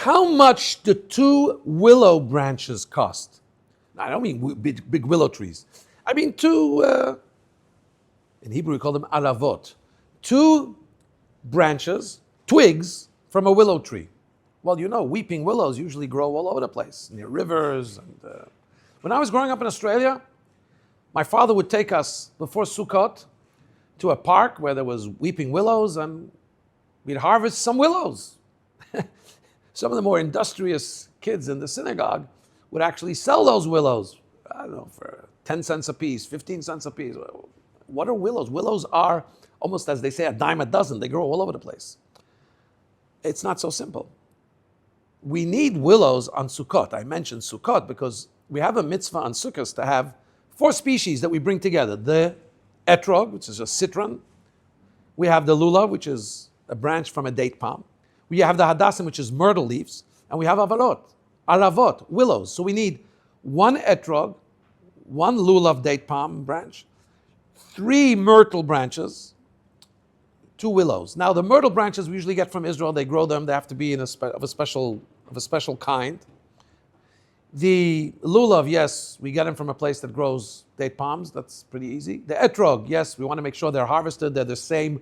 How much do 2 willow branches cost? I don't mean big willow trees. I mean 2, in Hebrew we call them alavot. 2 branches, twigs from a willow tree. Well, you know, weeping willows usually grow all over the place, near rivers. And when I was growing up in Australia, my father would take us before Sukkot to a park where there was weeping willows, and we'd harvest some willows. Some of the more industrious kids in the synagogue would actually sell those willows, I don't know, for 10 cents a piece, 15 cents a piece. What are willows? Willows are almost, as they say, a dime a dozen. They grow all over the place. It's not so simple. We need willows on Sukkot. I mentioned Sukkot because we have a mitzvah on Sukkot to have 4 species that we bring together. The etrog, which is a citron. We have the lulav, which is a branch from a date palm. We have the hadassim, which is myrtle leaves. And we have alavot, willows. So we need 1 etrog, 1 lulav date palm branch, 3 myrtle branches, 2 willows. Now the myrtle branches we usually get from Israel. They grow them. They have to be of a special kind. The lulav, yes, we get them from a place that grows date palms. That's pretty easy. The etrog, yes, we want to make sure they're harvested. They're the same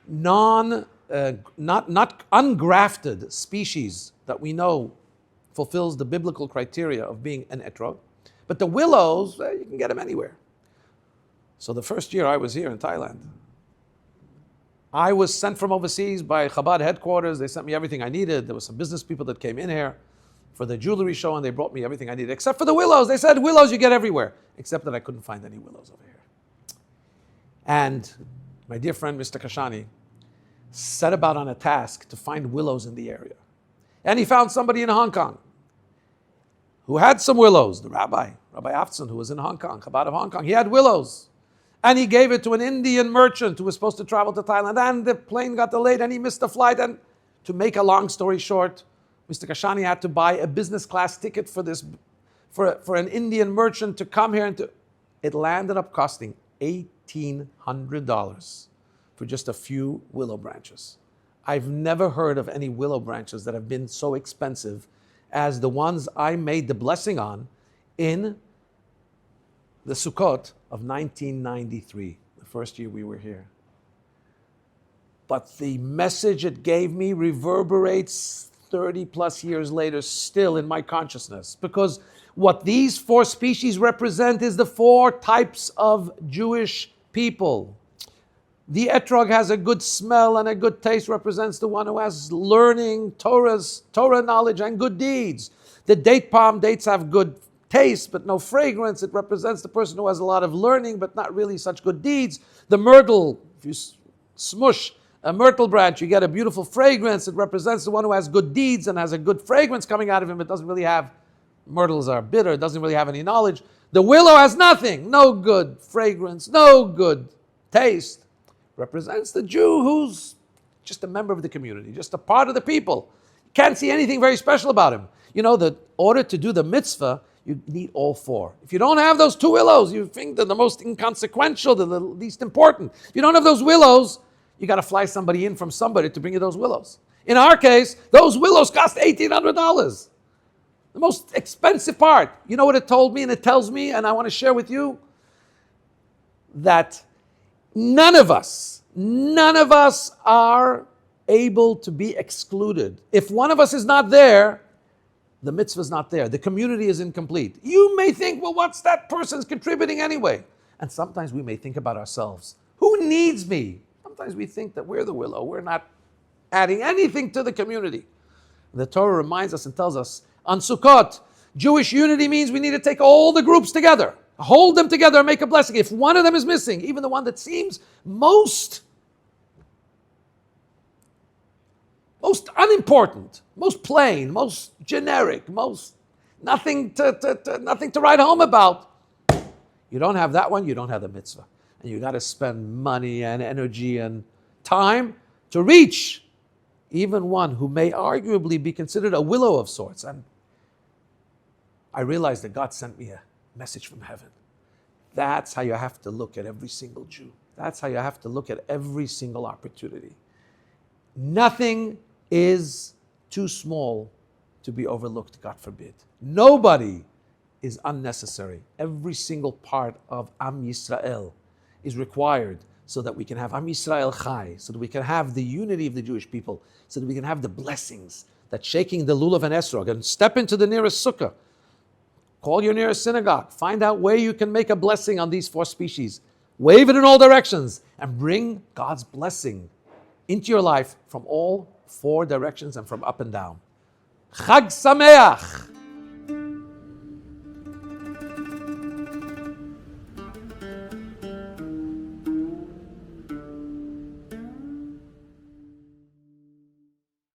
not ungrafted species that we know fulfills the biblical criteria of being an etrog. But the willows, you can get them anywhere. So the first year I was here in Thailand, I was sent from overseas by Chabad headquarters. They sent me everything I needed. There were some business people that came in here for the jewelry show, and they brought me everything I needed, except for the willows. They said, willows you get everywhere, except that I couldn't find any willows over here. And my dear friend, Mr. Kashani, set about on a task to find willows in the area. And he found somebody in Hong Kong who had some willows, the Rabbi Afton, who was in Hong Kong, Chabad of Hong Kong. He had willows. And he gave it to an Indian merchant who was supposed to travel to Thailand. And the plane got delayed and he missed the flight. And to make a long story short, Mr. Kashani had to buy a business class ticket for an Indian merchant to come here. It landed up costing $1,800 for just a few willow branches. I've never heard of any willow branches that have been so expensive as the ones I made the blessing on in the Sukkot of 1993, the first year we were here. But the message it gave me reverberates 30 plus years later still in my consciousness, because what these 4 species represent is the 4 types of Jewish people. The etrog has a good smell and a good taste, represents the one who has learning, Torah knowledge and good deeds. The date palm dates have good taste but no fragrance. It represents the person who has a lot of learning but not really such good deeds. The myrtle, if you smush a myrtle branch, you get a beautiful fragrance. It represents the one who has good deeds and has a good fragrance coming out of him. It doesn't really have, myrtles are bitter, it doesn't really have any knowledge. The willow has nothing, no good fragrance, no good taste. Represents the Jew who's just a member of the community, just a part of the people. Can't see anything very special about him. You know, the order to do the mitzvah, you need all 4. If you don't have those 2 willows, you think they're the most inconsequential, they're the least important. If you don't have those willows, you got to fly somebody in from somebody to bring you those willows. In our case, those willows cost $1,800. The most expensive part. You know what it told me and it tells me, and I want to share with you, that none of us are able to be excluded. If one of us is not there, the mitzvah is not there. The community is incomplete. You may think, well, what's that person's contributing anyway? And sometimes we may think about ourselves. Who needs me? Sometimes we think that we're the willow. We're not adding anything to the community. The Torah reminds us and tells us on Sukkot, Jewish unity means we need to take all the groups together, hold them together and make a blessing. If one of them is missing, even the one that seems most unimportant, most plain, most generic, most nothing to write home about, you don't have that one, you don't have the mitzvah. And you got to spend money and energy and time to reach even one who may arguably be considered a willow of sorts. And I realized that God sent me a message from heaven. That's how you have to look at every single Jew. That's how you have to look at every single opportunity. Nothing is too small to be overlooked, God forbid. Nobody is unnecessary. Every single part of Am Yisrael is required so that we can have Am Yisrael Chai, so that we can have the unity of the Jewish people, so that we can have the blessings that shaking the lulav and esrog, and step into the nearest sukkah, call your nearest synagogue, find out where you can make a blessing on these 4 species, wave it in all directions, and bring God's blessing into your life from all 4 directions and from up and down. Chag Sameach!